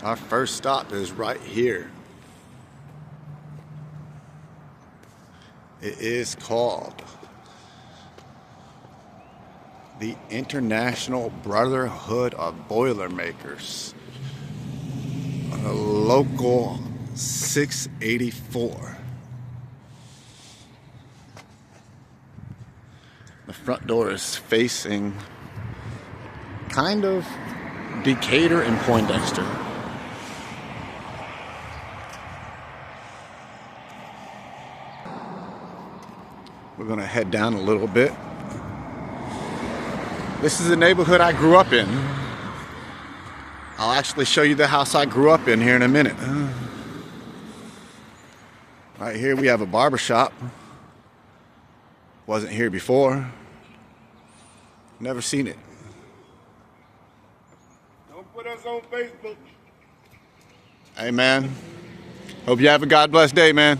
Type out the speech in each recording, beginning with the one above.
Our first stop is right here. It is called the International Brotherhood of Boilermakers. Local 684. The front door is facing kind of Decatur and Poindexter. We're gonna head down a little bit. This is the neighborhood I grew up in. I'll actually show you the house I grew up in here in a minute. Right here we have a barber shop. Wasn't here before. Never seen it. Don't put us on Facebook. Hey man, hope you have a God bless day, man.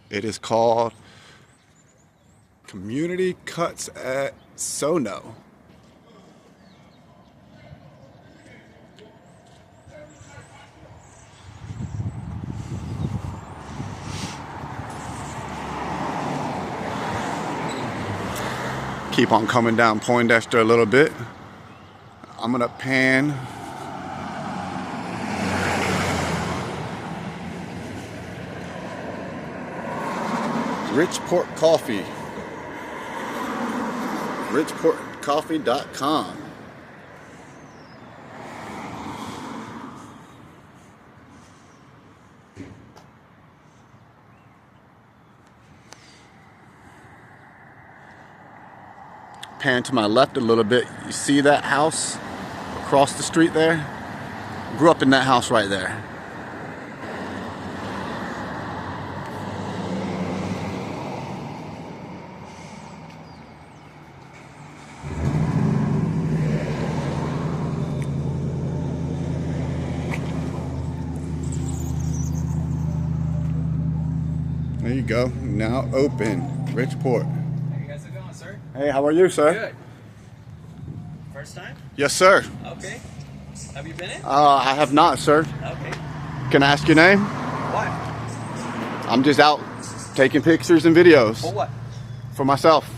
It is called Community Cuts at Sono. Keep on coming down Poindexter a little bit. I'm gonna pan Richport Coffee. RichportCoffee.com. Pan to my left a little bit. You see that house across the street there? Grew up in that house right there. There you go. Now open. Richport. Hey, how's it going, sir? Hey, how are you, sir? Good. First time? Yes, sir. Okay. Have you been in? I have not, sir. Okay. Can I ask your name? What? I'm just out taking pictures and videos. For what? For myself.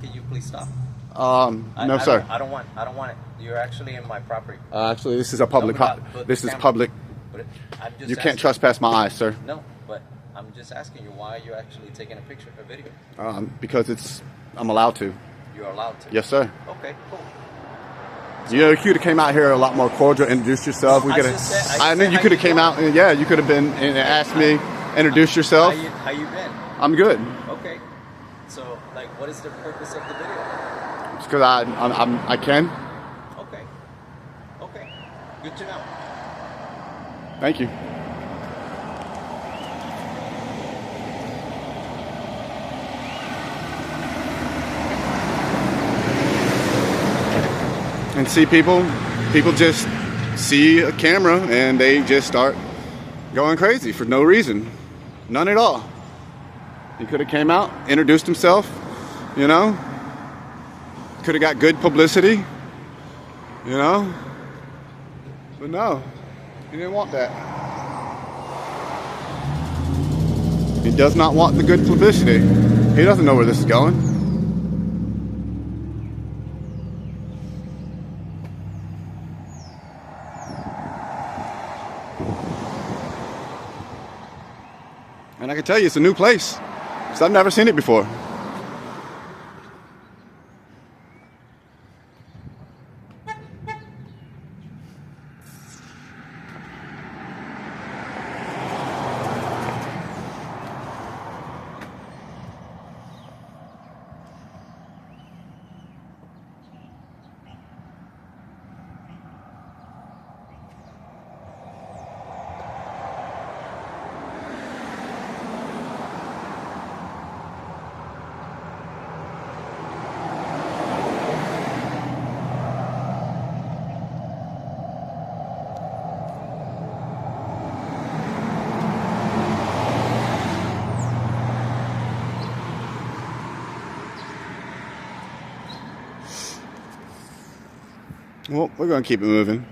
Can you please stop? No, sir. I don't want it. You're actually in my property. Actually, this is a public. No, but This is camera. public. But I'm just You can't asking. trespass my eyes, sir. No, but I'm just asking you why you're actually taking a picture, a video. Because I'm allowed to. You're allowed to. Yes, sir. Okay, cool. You know, you could have came out here a lot more cordial, introduced yourself. We I could just said- have. I mean, you could have came out and yeah, you could have been and asked me, introduce yourself. How you been? I'm good. Okay. So, like, what is the purpose of the video? It's because I can. Okay. Okay. Good to know. Thank you. And see, people just see a camera and they just start going crazy for no reason. None at all. He could have came out, introduced himself, you know. Could have got good publicity, you know. But no, he didn't want that. He does not want the good publicity. He doesn't know where this is going. And I can tell you, it's a new place, because I've never seen it before. Well, we're going to keep it moving.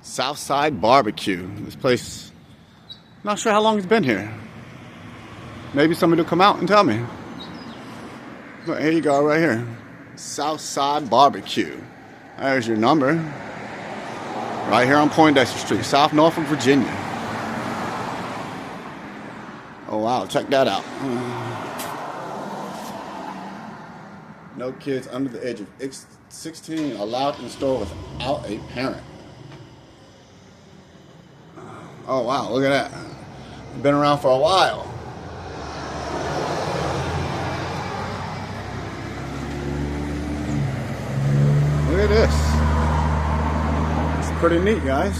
Southside Barbecue. This place, not sure how long it's been here. Maybe somebody will come out and tell me. But here you go, right here. Southside Barbecue. There's your number. Right here on Poindexter Street, South Norfolk, Virginia. Oh wow, check that out. No kids under the age of 16 allowed in the store without a parent. Oh wow, look at that. Been around for a while. Look at this. It's pretty neat, guys.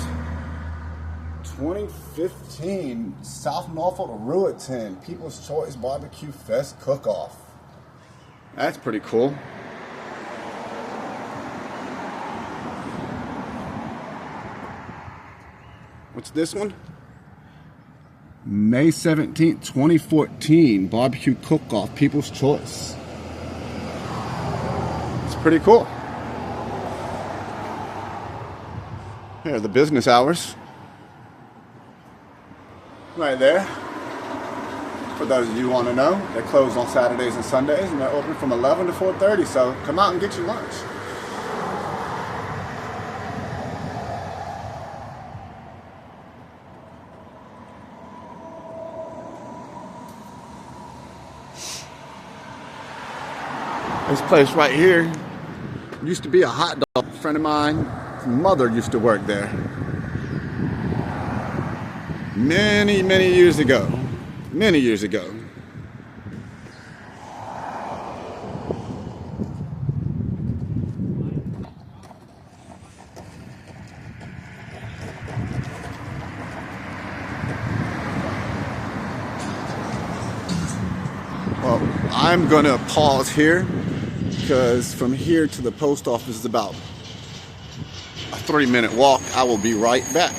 2015 South Norfolk Ruetan People's Choice Barbecue Fest Cook-Off. That's pretty cool. What's this one? May 17th, 2014 Barbecue Cook-Off People's Choice. It's pretty cool. Here are the business hours. Right there. For those of you who want to know, they're closed on Saturdays and Sundays, and they're open from 11 to 4:30. So come out and get your lunch. This place right here used to be a hot dog. A friend of mine, his mother used to work there. Many years ago. Many years ago. Well, I'm gonna pause here because from here to the post office is about a 3-minute walk. I will be right back.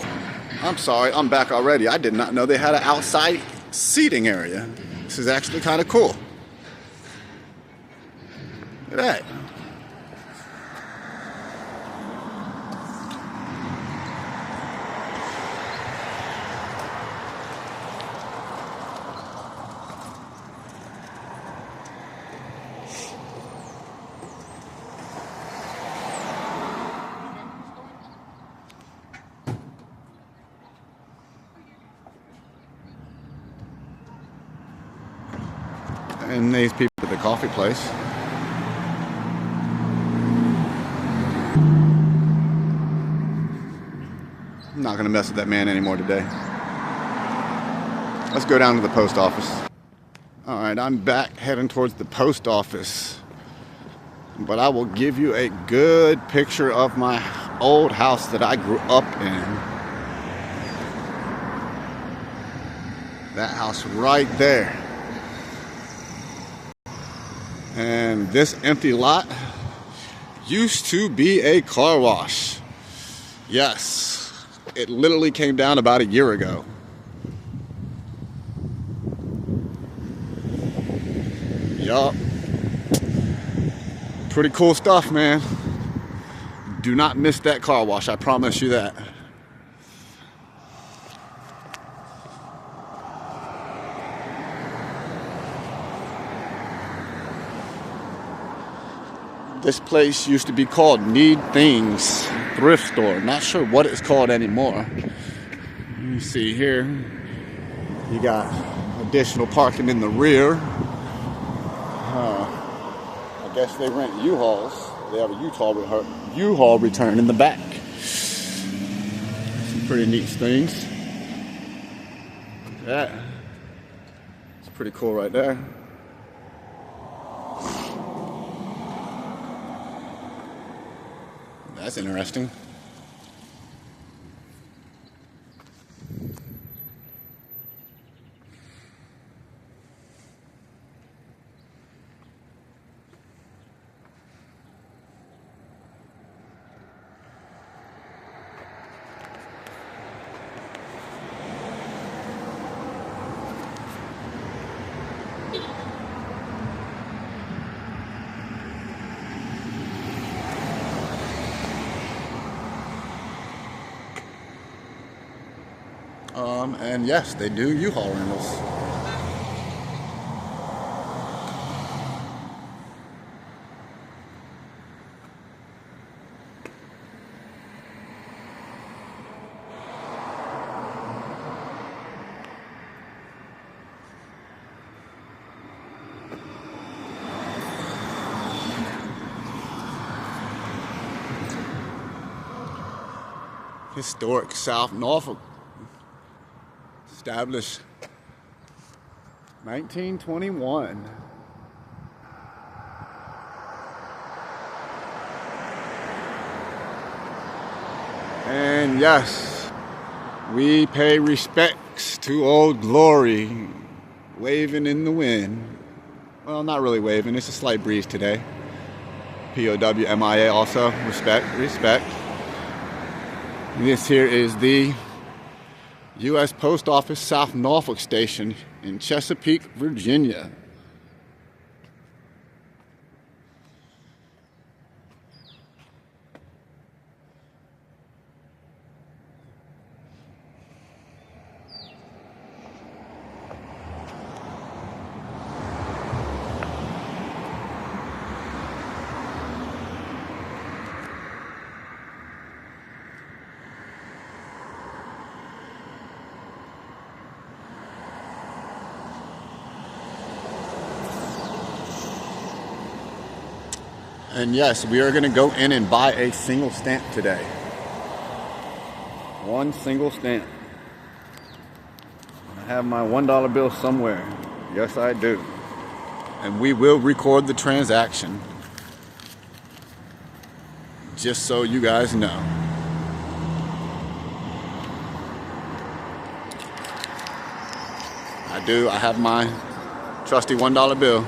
I'm sorry, I'm back already. I did not know they had an outside seating area. This is actually kind of cool. Look at that. And these people at the coffee place. I'm not going to mess with that man anymore today. Let's go down to the post office. All right, I'm back heading towards the post office. But I will give you a good picture of my old house that I grew up in. That house right there. And this empty lot used to be a car wash. Yes, it literally came down about a year ago. Yup. Pretty cool stuff, man. Do not miss that car wash, I promise you that. This place used to be called Need Things Thrift Store. Not sure what it's called anymore. You see here, you got additional parking in the rear. I guess they rent U-Hauls. They have a U-Haul return in the back. Some pretty neat things. Look at that. It's pretty cool right there. That's interesting. And yes, they do U-Haul rentals. Historic South Norfolk, established 1921. And yes, we pay respects to Old Glory, waving in the wind. Well, not really waving, it's a slight breeze today. POW, MIA also, respect, respect. This here is the U.S. Post Office South Norfolk Station in Chesapeake, Virginia. And yes, we are going to go in and buy a single stamp today. One single stamp. I have my $1 bill somewhere. Yes, I do. And we will record the transaction. Just so you guys know. I do. I have my trusty $1 bill.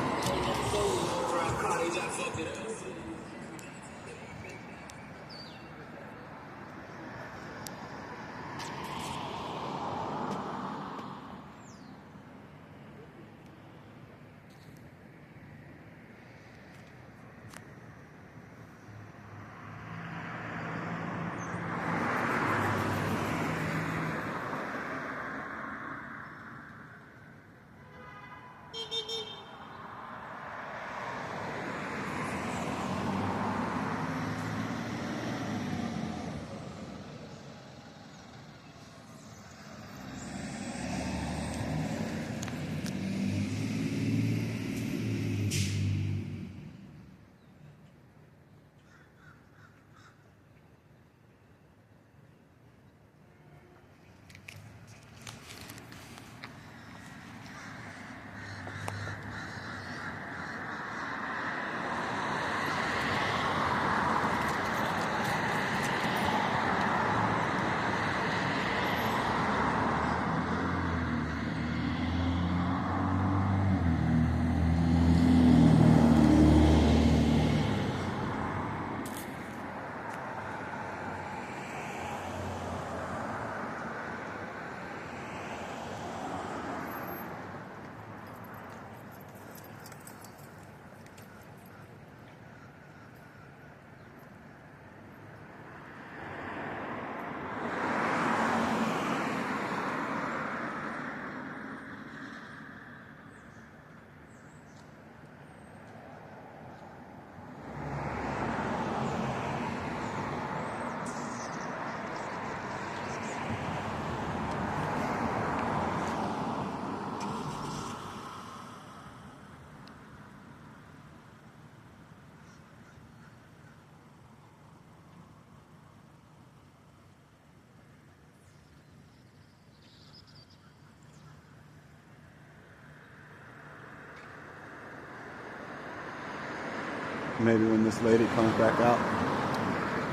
Maybe when this lady comes back out,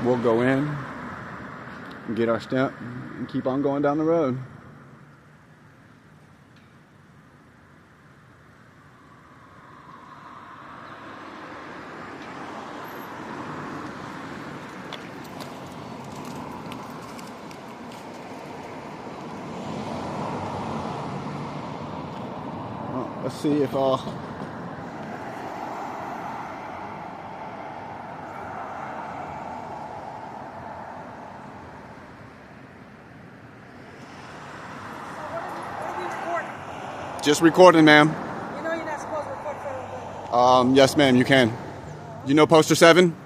we'll go in and get our stamp and keep on going down the road. Well, let's see if Just recording, ma'am. You know you're not supposed to record federal buildings. Yes, ma'am, you can. You know Poster 7?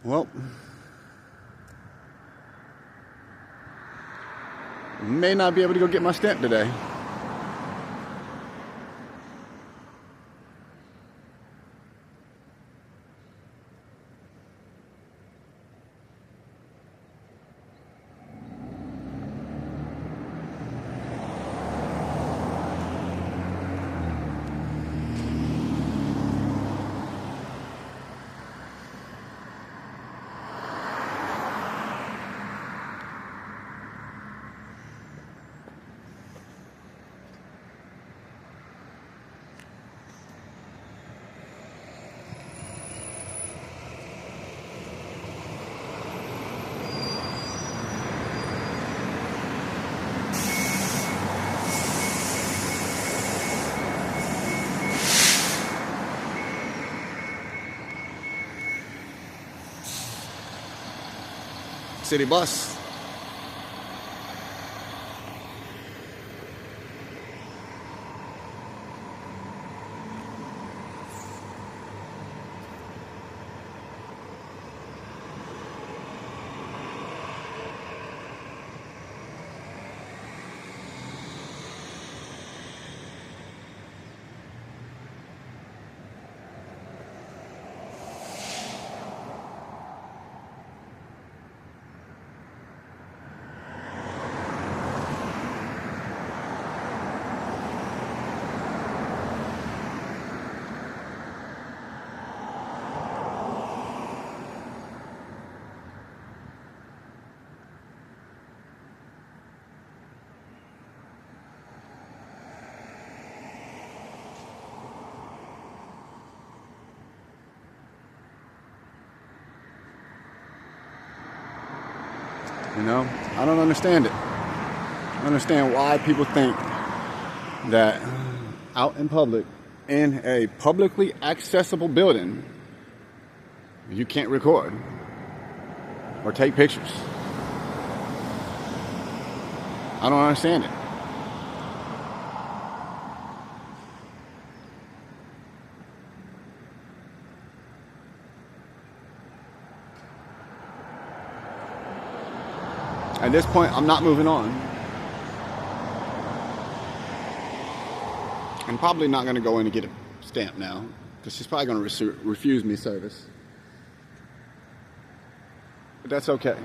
Well, may not be able to go get my stamp today. City bus. You know, I don't understand it. I don't understand why people think that out in public, in a publicly accessible building, you can't record or take pictures. I don't understand it. At this point, I'm not moving on. I'm probably not going to go in and get a stamp now, because she's probably going to refuse me service. But that's okay.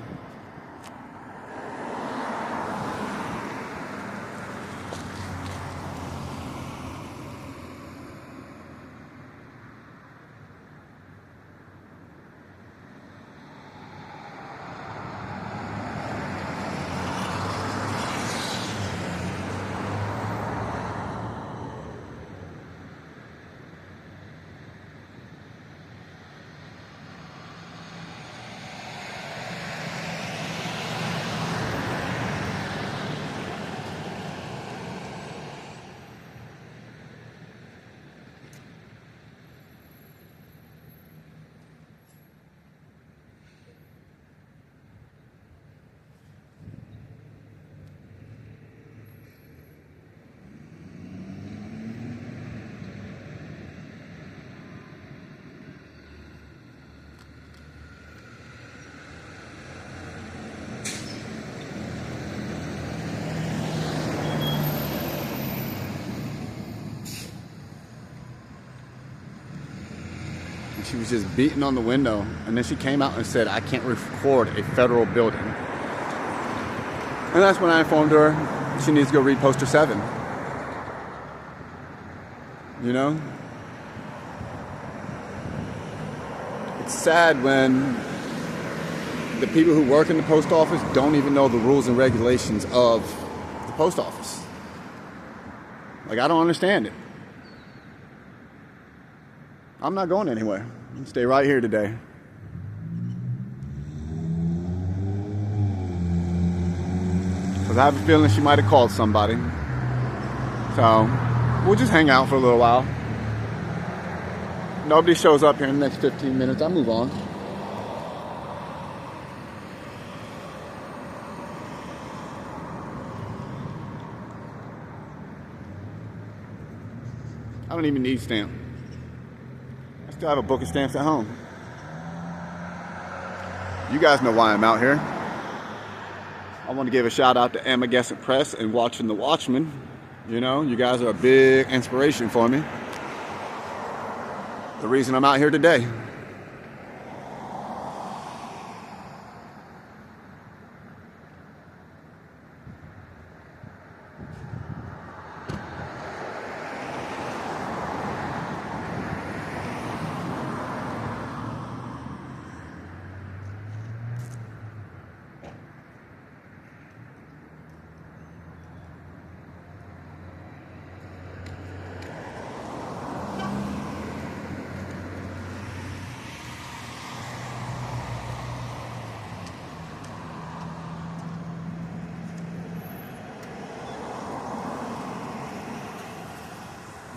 She was just beating on the window, and then she came out and said, I can't record a federal building. And that's when I informed her she needs to go read Poster 7. You know? It's sad when the people who work in the post office don't even know the rules and regulations of the post office. Like, I don't understand it. I'm not going anywhere. I'm gonna stay right here today. Because I have a feeling she might have called somebody. So, we'll just hang out for a little while. Nobody shows up here in the next 15 minutes. I'll move on. I don't even need stamp. I still have a book of stamps at home. You guys know why I'm out here. I want to give a shout out to Amagassett Press and Watching the Watchman. You know, you guys are a big inspiration for me. The reason I'm out here today.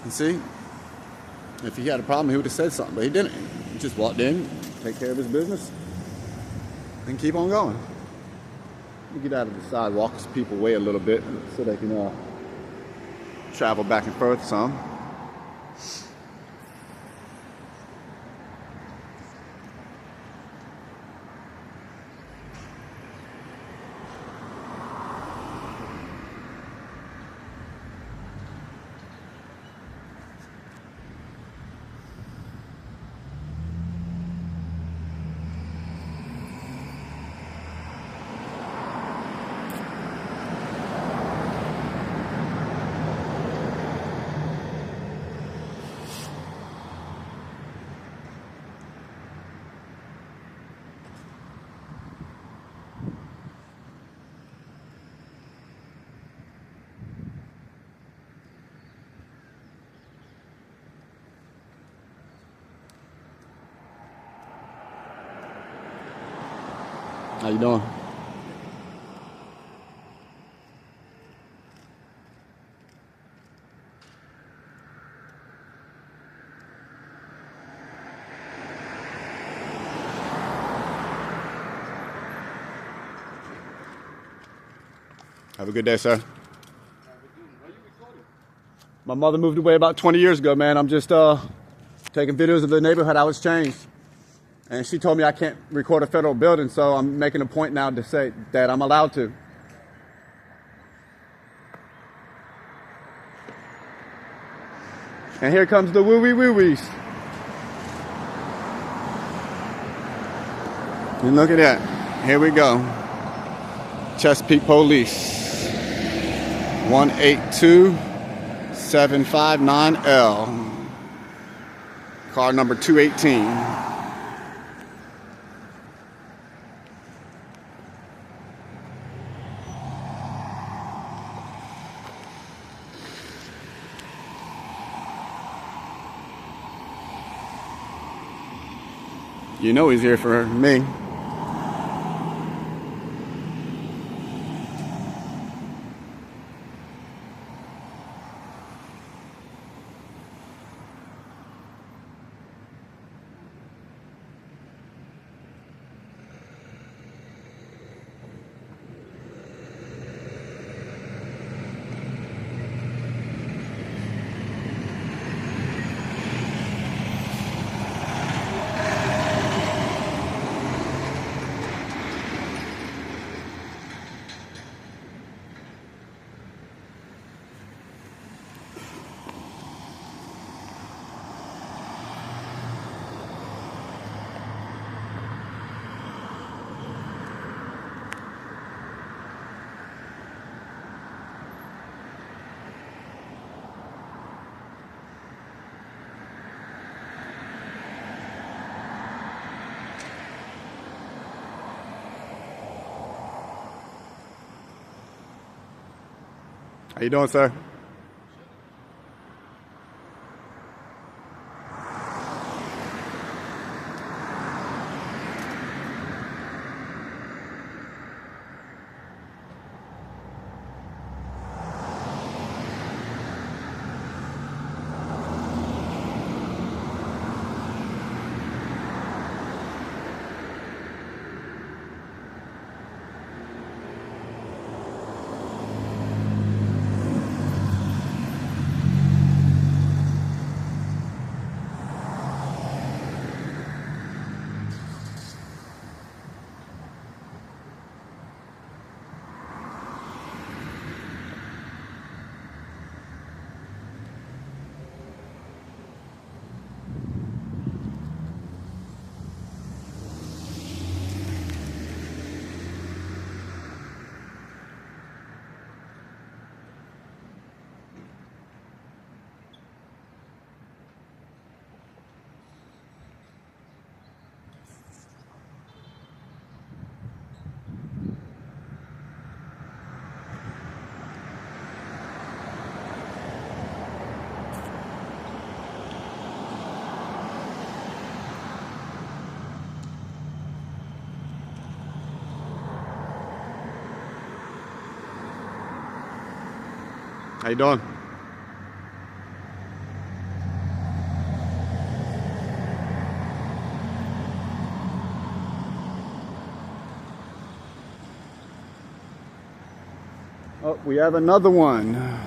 You see, if he had a problem, he would have said something, but he didn't. He just walked in, take care of his business, and keep on going. Let me get out of the sidewalk so people wait a little bit so they can travel back and forth some. How you doing? Have a good day, sir. My mother moved away about 20 years ago, man. I'm just taking videos of the neighborhood how it's changed. And she told me I can't record a federal building, so I'm making a point now to say that I'm allowed to. And here comes the woo-wee-woo-wees. And look at that. Here we go. Chesapeake Police. 182759L. Car number 218. You know he's here for me. How you doing, sir? How you doing? Oh, we have another one.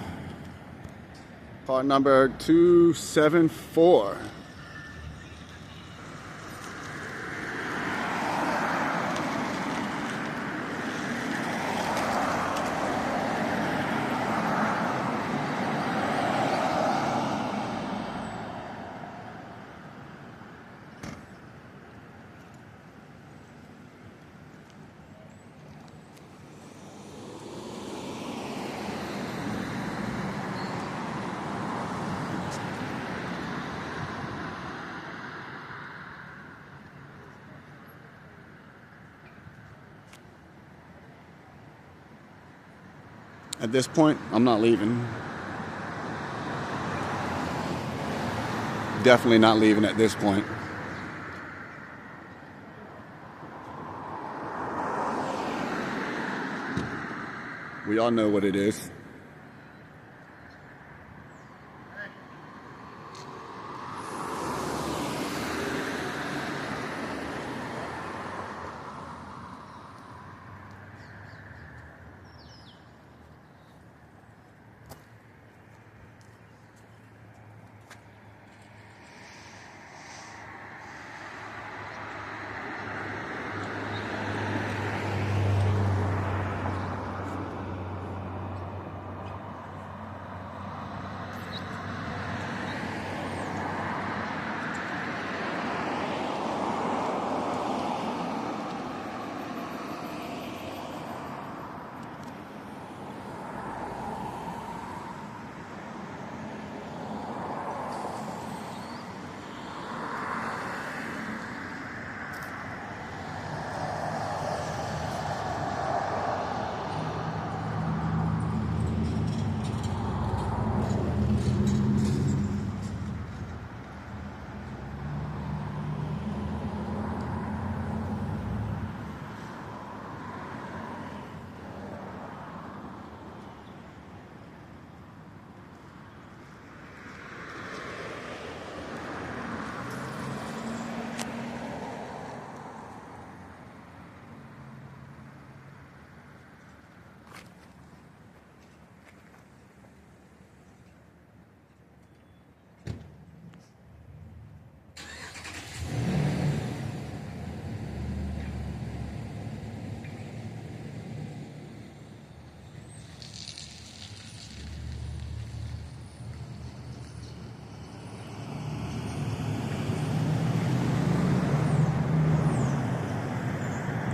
Car number 274. At this point, I'm not leaving. Definitely not leaving at this point. We all know what it is.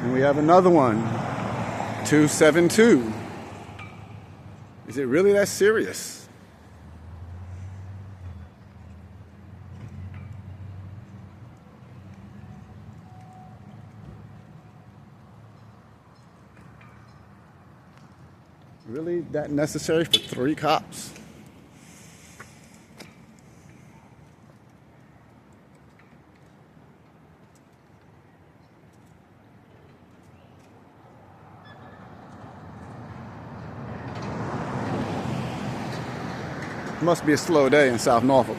And we have another one, 272. Is it really that serious? Really that necessary for 3 cops? Must be a slow day in South Norfolk.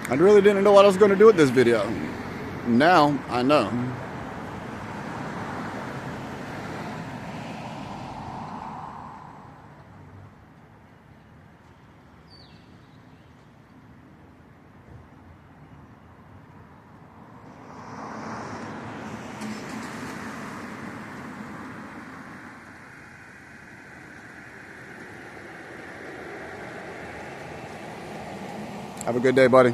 I really didn't know what I was going to do with this video. Now I know. Have a good day, buddy.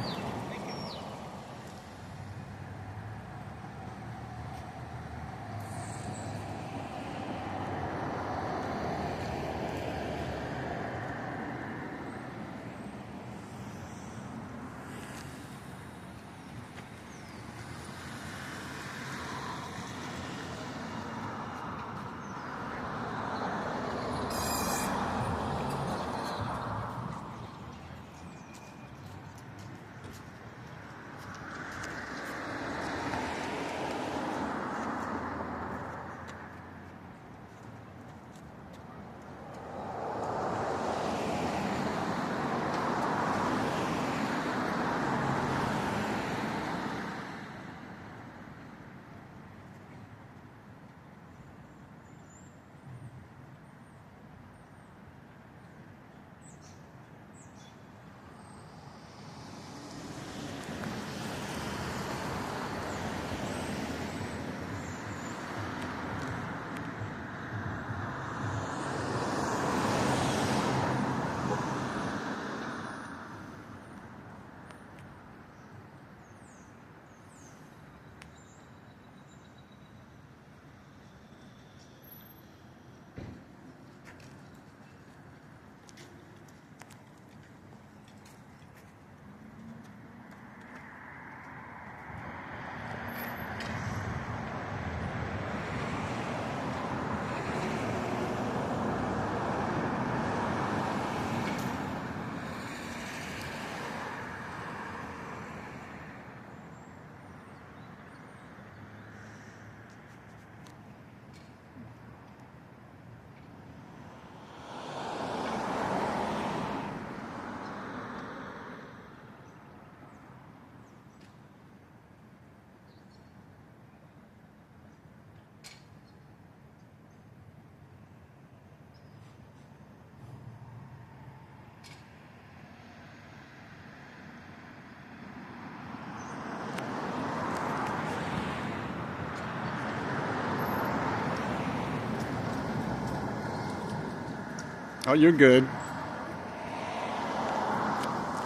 Oh, you're good.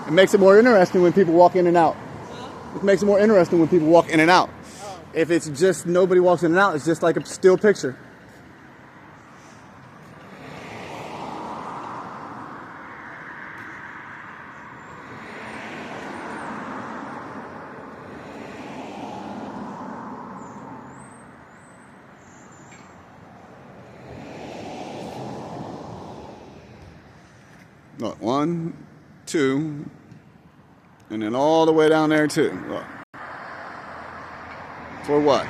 It makes it more interesting when people walk in and out. It makes it more interesting when people walk in and out. If it's just nobody walks in and out, it's just like a still picture. Look, 1, 2, and then all the way down there too. Look. For what?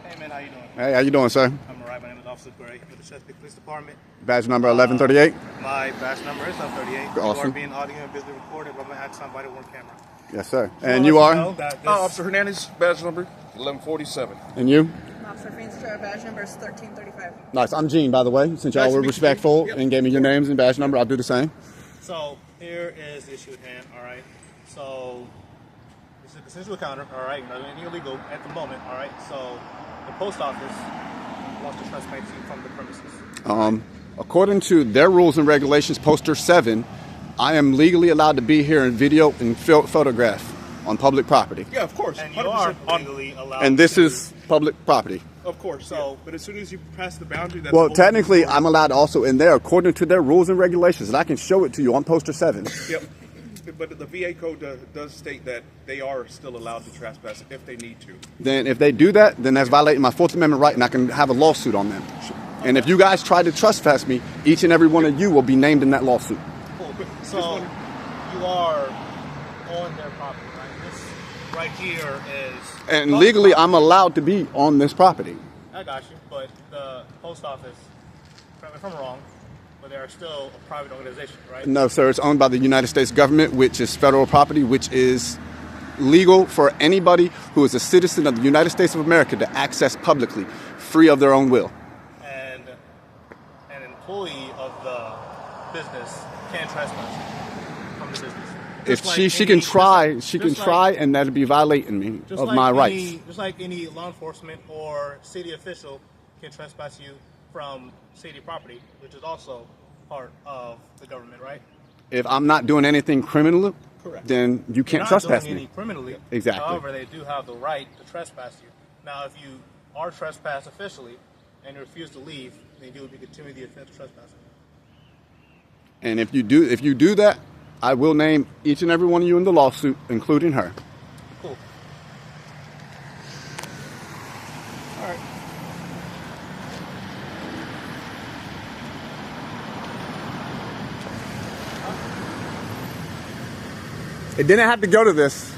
Hey man, how you doing? Hey, how you doing, sir? I'm alright. My name is Officer Gray with the Chesapeake Police Department. Badge number 1138. My badge number is 1138. Awesome. You are being audio and visually recorded, but I'm gonna have somebody on camera. Yes, sir. So And I'll you let are? know that this- Officer Hernandez, badge number 1147. And you? Officer Feenstra, badge number is 1335. Nice. I'm Gene, by the way. Since y'all Nice to were meet you, respectful Gene. Yep. and gave me your names and badge number, I'll do the same. So here is the issue at hand. All right. So this is a consensual encounter. All right. Nothing illegal at the moment. All right. So the post office wants to trespass you from the premises. According to their rules and regulations, Poster 7, I am legally allowed to be here and video and photograph on public property. Yeah, of course. And you are 100% legally allowed. And this to, is public property. Of course. So, but as soon as you pass the boundary, that's Well, open technically, door. I'm allowed also in there according to their rules and regulations, and I can show it to you on Poster 7. Yep. But the VA code does state that they are still allowed to trespass if they need to. Then if they do that, then that's violating my Fourth Amendment right, and I can have a lawsuit on them. And if you guys try to trespass me, each and every one of you will be named in that lawsuit. Cool. Just So wanted- you are on their property, right? This right here is. And legally, I'm allowed to be on this property. I got you, but the post office, correct me if I'm wrong, but they are still a private organization, right? No, sir, it's owned by the United States government, which is federal property, which is legal for anybody who is a citizen of the United States of America to access publicly, free of their own will. And an employee of the business can trespass from the business. If Just she like can any- try, just she like- can try, and that'd be violating me just of like my any- rights. Just like any law enforcement or city official can trespass you from city property, which is also part of the government, right? If I'm not doing anything criminal, Correct. then you You're can't not trespass doing any me. criminally. Exactly. However, they do have the right to trespass you. Now, if you are trespassed officially and you refuse to leave, then you would be continuing the offense of trespassing. And if you do that, I will name each and every one of you in the lawsuit, including her. Cool. All right. It didn't have to go to this.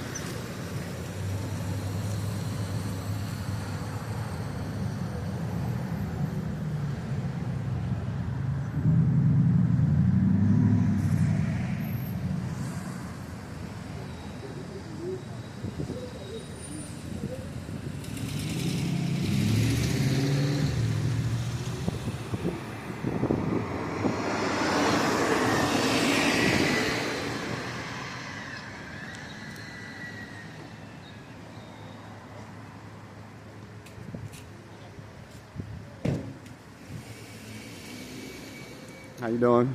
How you doing?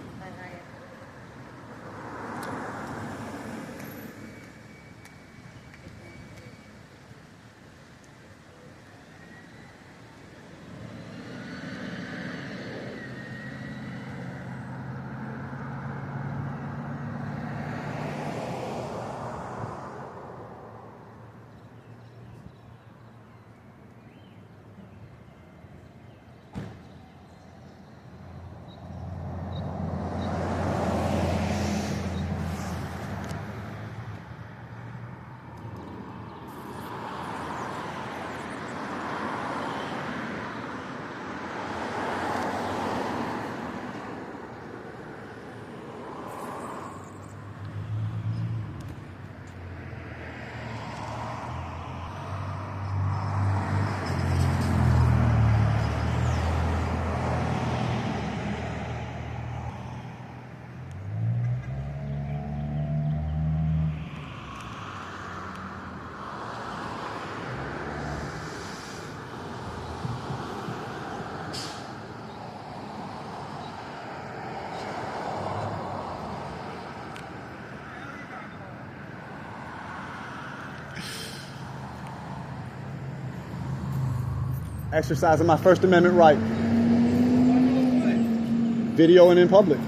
Exercising my First Amendment right. Videoing in public.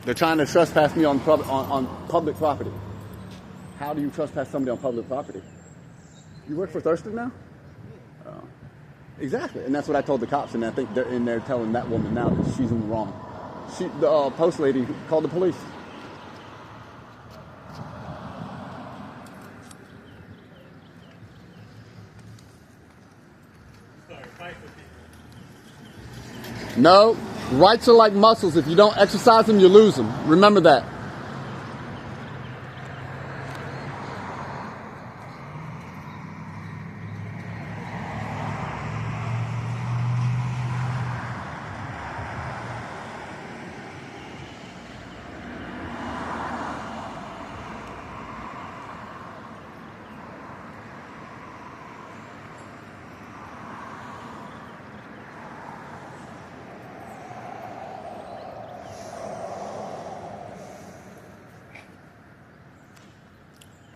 They're trying to trespass me on public property. How do you trespass somebody on public property? You work for Thurston now? Oh. Exactly, and that's what I told the cops, and I think they're in there telling that woman now that she's in the wrong. The post lady called the police. No, rights are like muscles. If you don't exercise them, you lose them. Remember that.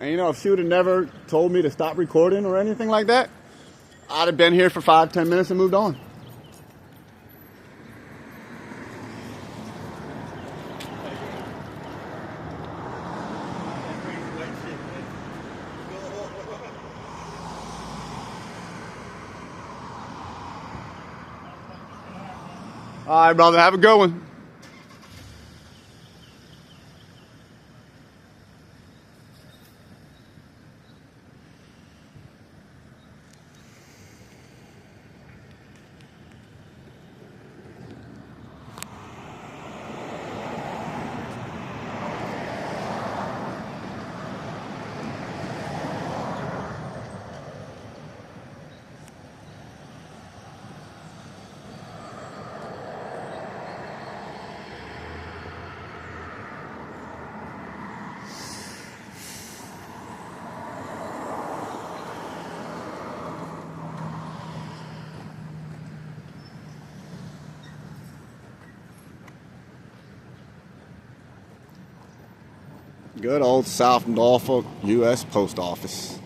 And you know, if she would have never told me to stop recording or anything like that, I'd have been here for 5-10 minutes and moved on. All right, brother, have a good one. Good old South Norfolk U.S. Post Office.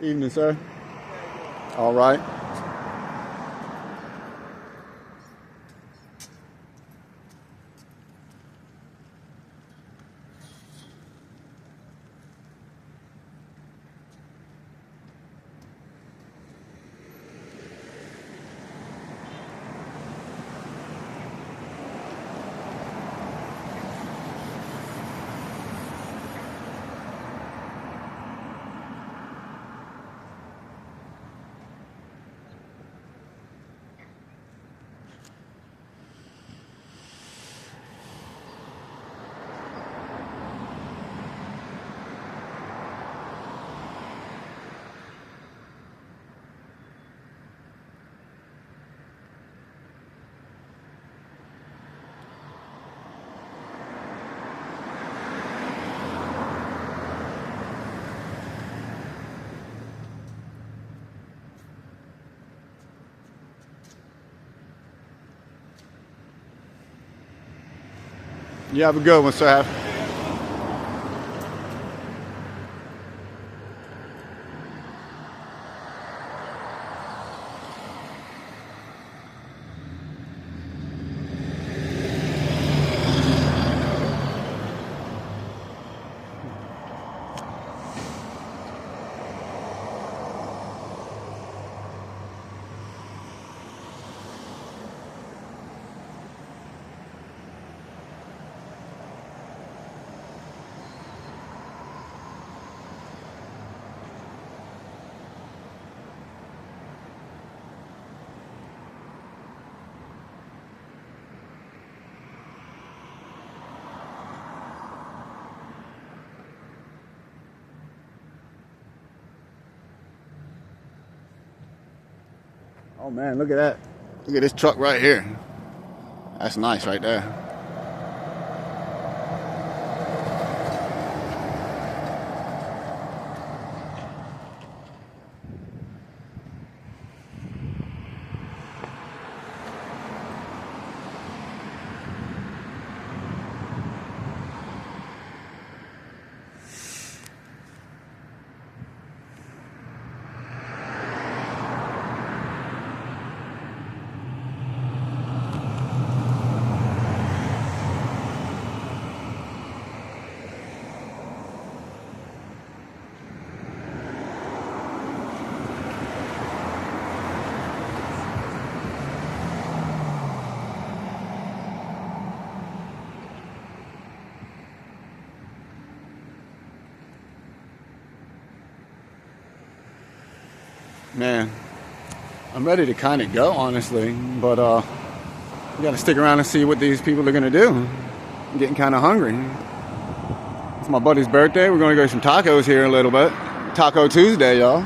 Evening, sir. All right. You have a good one, sir. Oh man, look at that. Look at this truck right here. That's nice right there. Man, I'm ready to kind of go, honestly, but we got to stick around and see what these people are going to do. I'm getting kind of hungry. It's my buddy's birthday. We're going to go get some tacos here in a little bit. Taco Tuesday, y'all.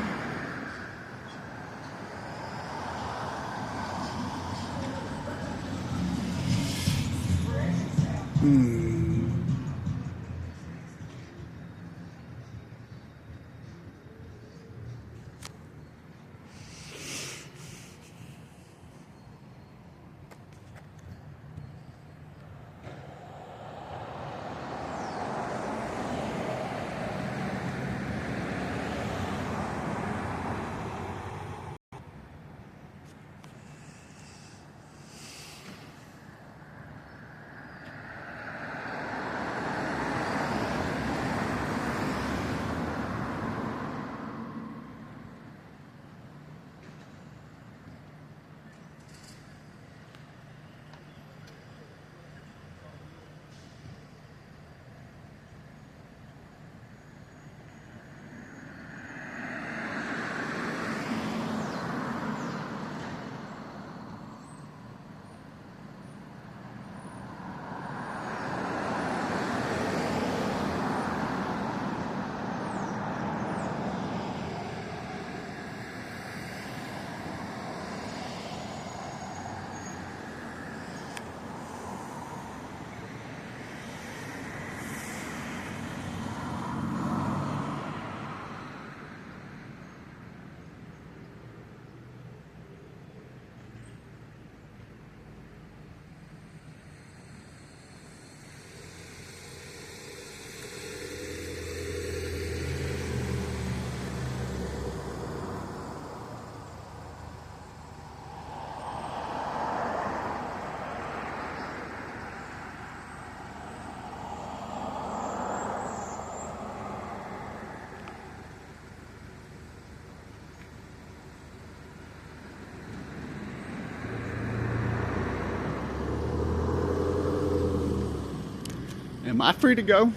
Am I free to go?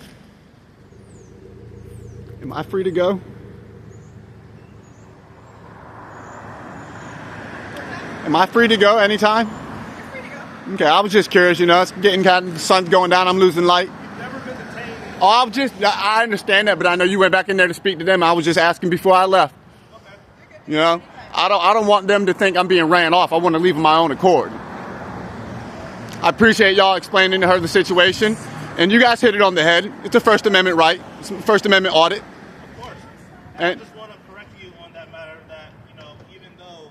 Am I free to go? Am I free to go anytime? You're free to go. Okay, I was just curious, you know, it's getting kind of, the sun's going down, I'm losing light. Never been detained. Oh, I understand that, but I know you went back in there to speak to them. I was just asking before I left. Okay. You know, I don't want them to think I'm being ran off. I want to leave on my own accord. I appreciate y'all explaining to her the situation, and you guys hit it on the head. It's a First Amendment right. It's a First Amendment audit. Of course. And I just want to correct you on that matter that, you know, even though...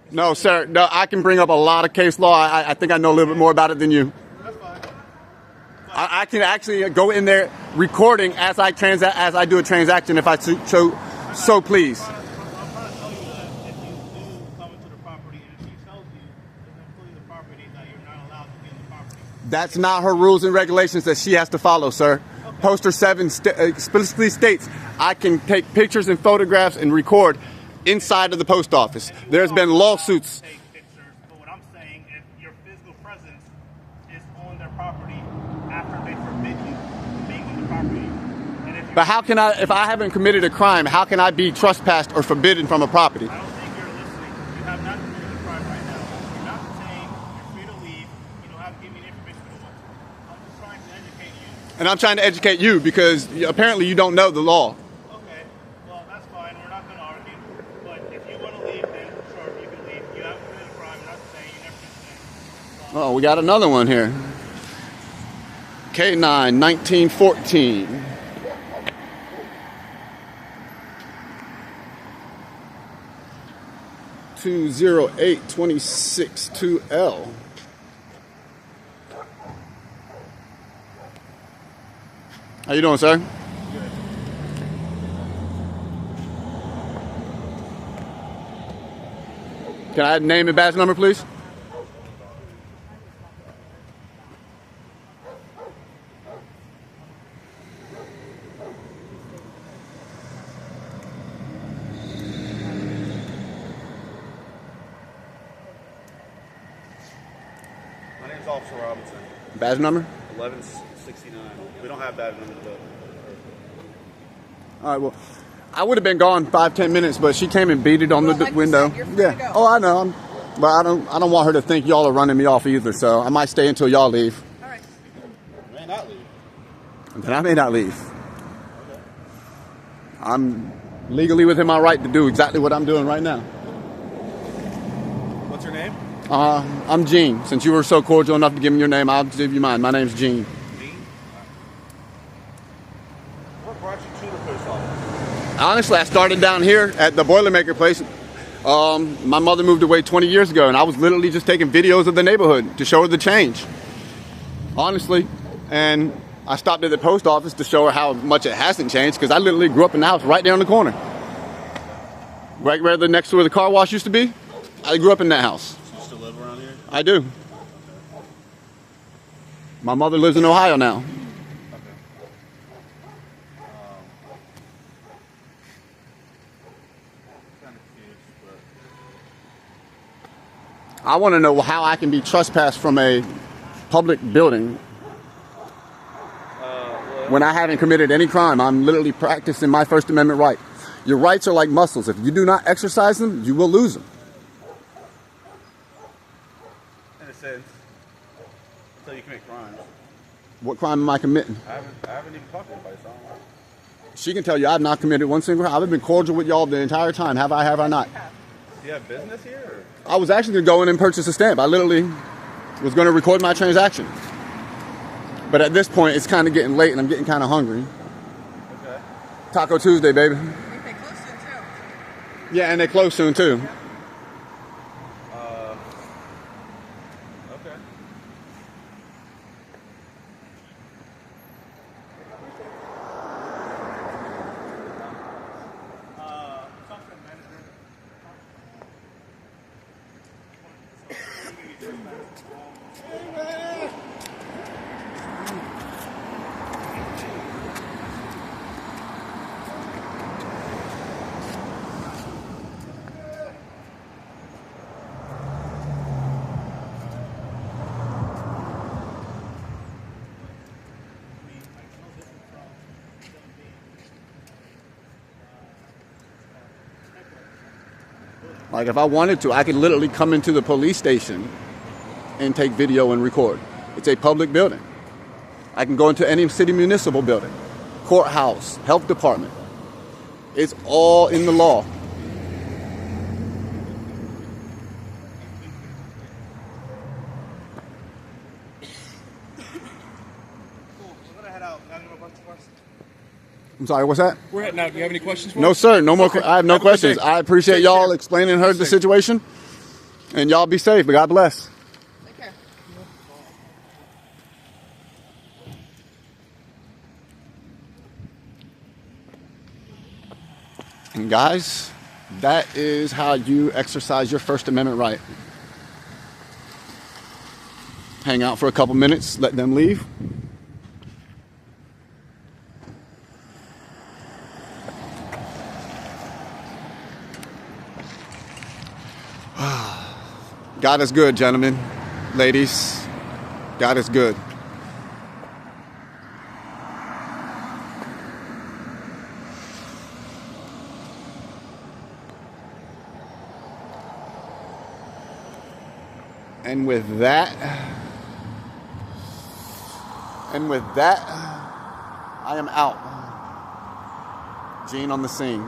no, sir, no, I can bring up a lot of case law. I think I know a little bit more about it than you. That's fine. I can actually go in there recording as I do a transaction if I so please. I'm trying to tell you that if you do come into the property and she tells you, including the property, that you're not allowed to be in the property. That's not her rules and regulations that she has to follow, sir. Okay. Poster 7 explicitly states I can take pictures and photographs and record inside of the post office. There's been lawsuits. Take pictures, but what I'm saying, if your physical presence is on their property after they forbid you from being on the property, and if But how can I, if I haven't committed a crime, how can I be trespassed or forbidden from a property? I don't think you're listening. You have not committed a crime right now. You're not detained. You're free to leave. You don't have to give me the information you want. I'm just trying to educate you. And I'm trying to educate you because apparently you don't know the law. Okay, well, that's fine. We're not going to argue. But if you want to leave, then sure, you can leave. You Oh, we got another one here. K9 1914. $20826 How you doing, sir? Can I have name and badge number, please? My name's Officer Robinson. Badge number? 1169. We don't have that number. All right, well, I would have been gone 5-10 minutes, but she came and beat it on Well, the like you window. said, you're free to go. Oh, I know. But I don't want her to think y'all are running me off either, so I might stay until y'all leave. All right. You may not leave. And then I may not leave. I'm legally within my right to do exactly what I'm doing right now. What's your name? I'm Gene. Since you were so cordial enough to give me your name, I'll give you mine. My name's Gene. Gene? What brought you to the post office? Honestly, I started down here at the Boilermaker place. My mother moved away 20 years ago, and I was literally just taking videos of the neighborhood to show her the change. Honestly. And I stopped at the post office to show her how much it hasn't changed, because I literally grew up in the house right down the corner. Right where next to where the car wash used to be, I grew up in that house. You still live around here? I do. My mother lives in Ohio now. I want to know how I can be trespassed from a public building when I haven't committed any crime. I'm literally practicing my First Amendment right. Your rights are like muscles. If you do not exercise them, you will lose them. In a sense. Until you commit crimes. What crime am I committing? I haven't even talked to anybody, so I don't know. She can tell you I've not committed one single crime. I've been cordial with y'all the entire time. Have I not? Do you have business here? Or? I was actually going to go in and purchase a stamp. I literally was going to record my transaction. But at this point, it's kind of getting late and I'm getting kind of hungry. Okay. Taco Tuesday, baby. I think they close soon, too. Yeah, and they close soon, too. Okay. Like, if I wanted to, I could literally come into the police station and take video and record. It's a public building. I can go into any city municipal building, courthouse, health department. It's all in the law. I'm sorry, what's that? We're heading out. Do you have any questions for us? No, sir. No more. I have no Have a good questions. day. I appreciate Take y'all care. explaining her the situation. And y'all be safe. But God bless. Take care. And guys, that is how you exercise your First Amendment right. Hang out for a couple minutes, let them leave. God is good, gentlemen, ladies. God is good. And with that, I am out. Gene on the scene.